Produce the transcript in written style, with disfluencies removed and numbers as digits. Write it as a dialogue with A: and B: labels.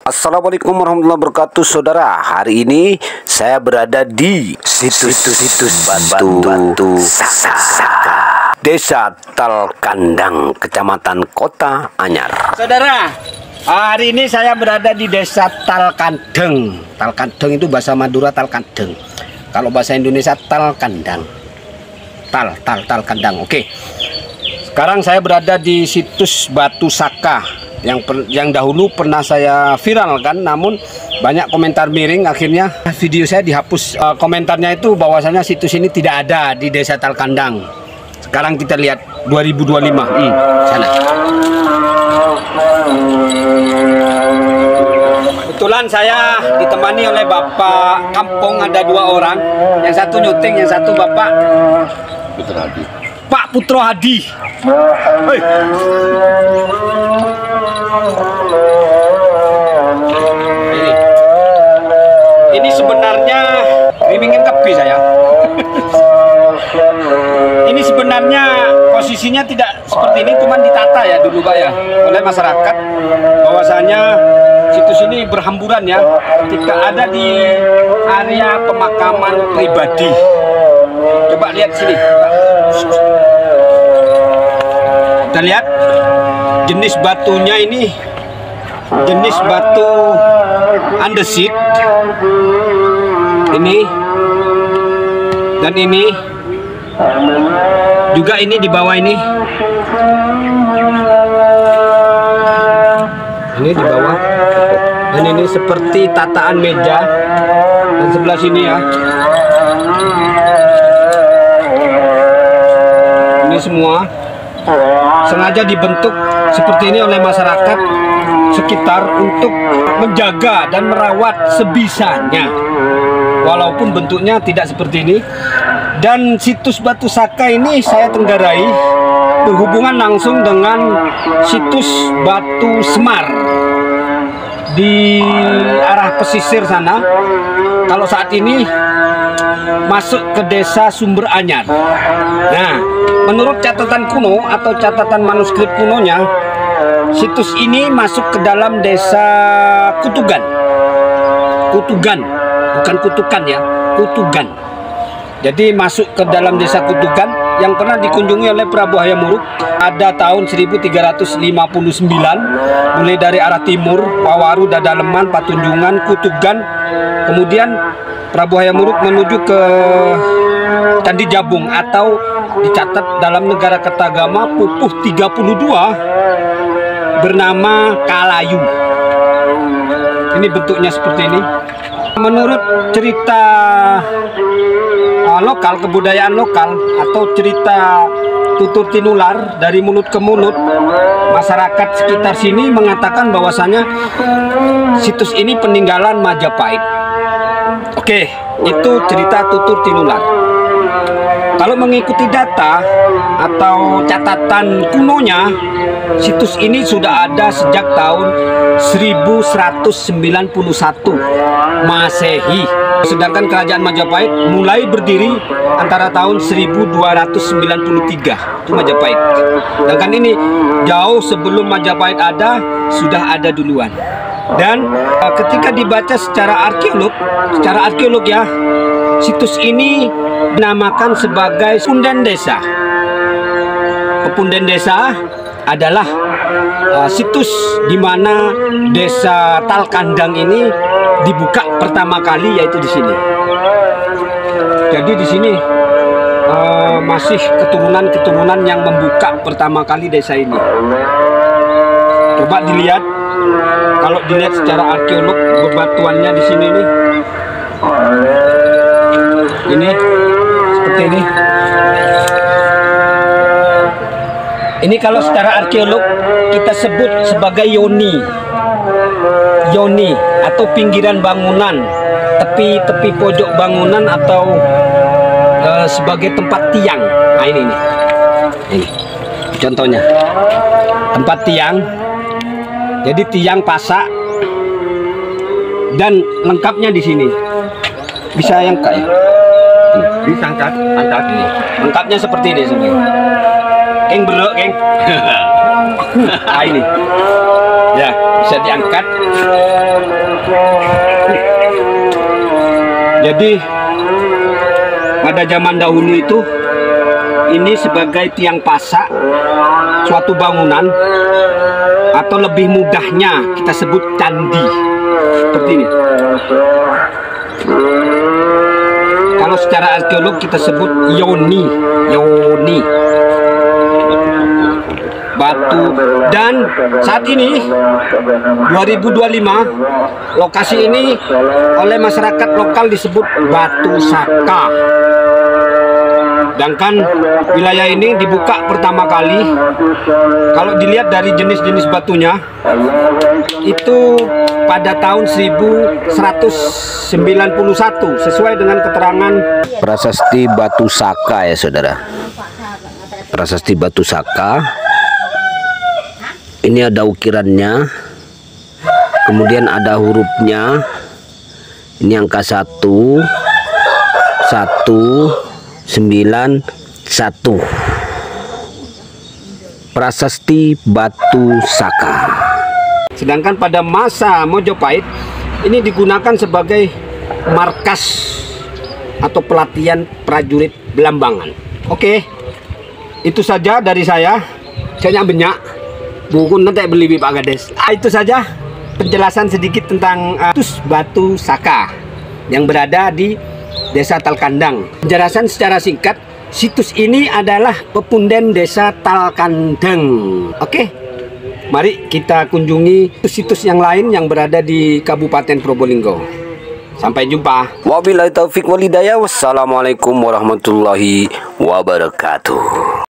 A: Assalamualaikum warahmatullahi wabarakatuh, saudara. Hari ini saya berada di situs Batu Saka, Desa Talkandang, Kecamatan Kota Anyar.
B: Saudara, hari ini saya berada di Desa Talkandang. Talkandang itu bahasa Madura Talkandang. Kalau bahasa Indonesia Talkandang. Talkandang. Oke. Sekarang saya berada di situs Batu Saka yang dahulu pernah saya viralkan, namun banyak komentar miring, akhirnya video saya dihapus. Komentarnya itu bahwasanya situs ini tidak ada di Desa Talkandang. Sekarang kita lihat 2025 sana. Kebetulan saya ditemani oleh Bapak Kampung, ada 2 orang. Yang satu nyuting, yang satu Bapak
C: Putra Hadi.
B: Pak Putro Hadi. Hei. Ini sebenarnya rimingin kepi saya. Ini sebenarnya posisinya tidak seperti ini, cuman ditata ya dulu Pak ya oleh masyarakat, bahwasanya situs ini berhamburan ya ketika ada di area pemakaman pribadi. Coba lihat sini Pak. Kita lihat jenis batunya ini, jenis batu andesit ini, dan ini juga, ini di bawah ini di bawah, dan ini seperti tataan meja, dan sebelah sini ya, ini semua sengaja dibentuk seperti ini oleh masyarakat sekitar untuk menjaga dan merawat sebisanya, walaupun bentuknya tidak seperti ini. Dan situs Batu Saka ini saya tenggarai berhubungan langsung dengan situs Batu Semar di arah pesisir sana. Kalau saat ini masuk ke desa Sumber Anyar. Nah, menurut catatan kuno atau catatan manuskrip kunonya, situs ini masuk ke dalam desa Kutugan. Kutugan, bukan Kutukan ya, Kutugan. Jadi masuk ke dalam desa Kutugan yang pernah dikunjungi oleh Prabu Hayam Wuruk ada tahun 1359, mulai dari arah timur, Pawaru, Dadaleman, Patunjungan, Kutugan. Kemudian Prabu Hayam Wuruk menuju ke Candi Jabung, atau dicatat dalam Negara Kertagama Pupuh 32 bernama Kalayu. Ini bentuknya seperti ini. Menurut cerita lokal, kebudayaan lokal atau cerita tutur tinular dari mulut ke mulut, masyarakat sekitar sini mengatakan bahwasanya situs ini peninggalan Majapahit. Oke, itu cerita tutur tinular. Kalau mengikuti data atau catatan kunonya, situs ini sudah ada sejak tahun 1191 Masehi. Sedangkan kerajaan Majapahit mulai berdiri antara tahun 1293, itu Majapahit. Sedangkan ini jauh sebelum Majapahit ada, sudah ada duluan. Dan ketika dibaca secara arkeolog ya, situs ini dinamakan sebagai Punden Desa. Pepunden Desa adalah situs di mana Desa Talkandang ini dibuka pertama kali, yaitu di sini. Jadi di sini masih keturunan-keturunan yang membuka pertama kali desa ini. Coba dilihat, kalau dilihat secara arkeolog, bebatuannya di sini nih. Ini seperti ini. Ini kalau secara arkeolog kita sebut sebagai yoni atau pinggiran bangunan, tepi pojok bangunan, atau sebagai tempat tiang. Nah ini contohnya tempat tiang. Jadi tiang pasak, dan lengkapnya di sini. Bisa yang kayak bisa angkat ini. Lengkapnya seperti ini sebenarnya. Geng berok, geng. Nah ini, ya bisa diangkat. Jadi pada zaman dahulu itu ini sebagai tiang pasak suatu bangunan, atau lebih mudahnya kita sebut candi, seperti ini. Kalau secara arkeolog kita sebut yoni batu. Dan saat ini 2025 lokasi ini oleh masyarakat lokal disebut Batu Saka. Sedangkan wilayah ini dibuka pertama kali, kalau dilihat dari jenis-jenis batunya, itu pada tahun 1191 sesuai dengan keterangan
A: Prasasti Batu Saka ya saudara. Prasasti Batu Saka. Ini ada ukirannya, kemudian ada hurufnya. Ini angka 191. Prasasti Batu Saka.
B: Sedangkan pada masa Mojopahit ini digunakan sebagai markas atau pelatihan prajurit Belambangan. Oke, itu saja dari saya. Saya banyak buku nanti beli Pak Gades. Itu saja penjelasan sedikit tentang Batu Saka yang berada di Desa Talkandang. Penjelasan secara singkat, situs ini adalah pepunden Desa Talkandang. Oke, mari kita kunjungi situs yang lain yang berada di Kabupaten Probolinggo. Sampai jumpa.
A: Wabillahi taufik walhidayah. Wassalamualaikum warahmatullahi wabarakatuh.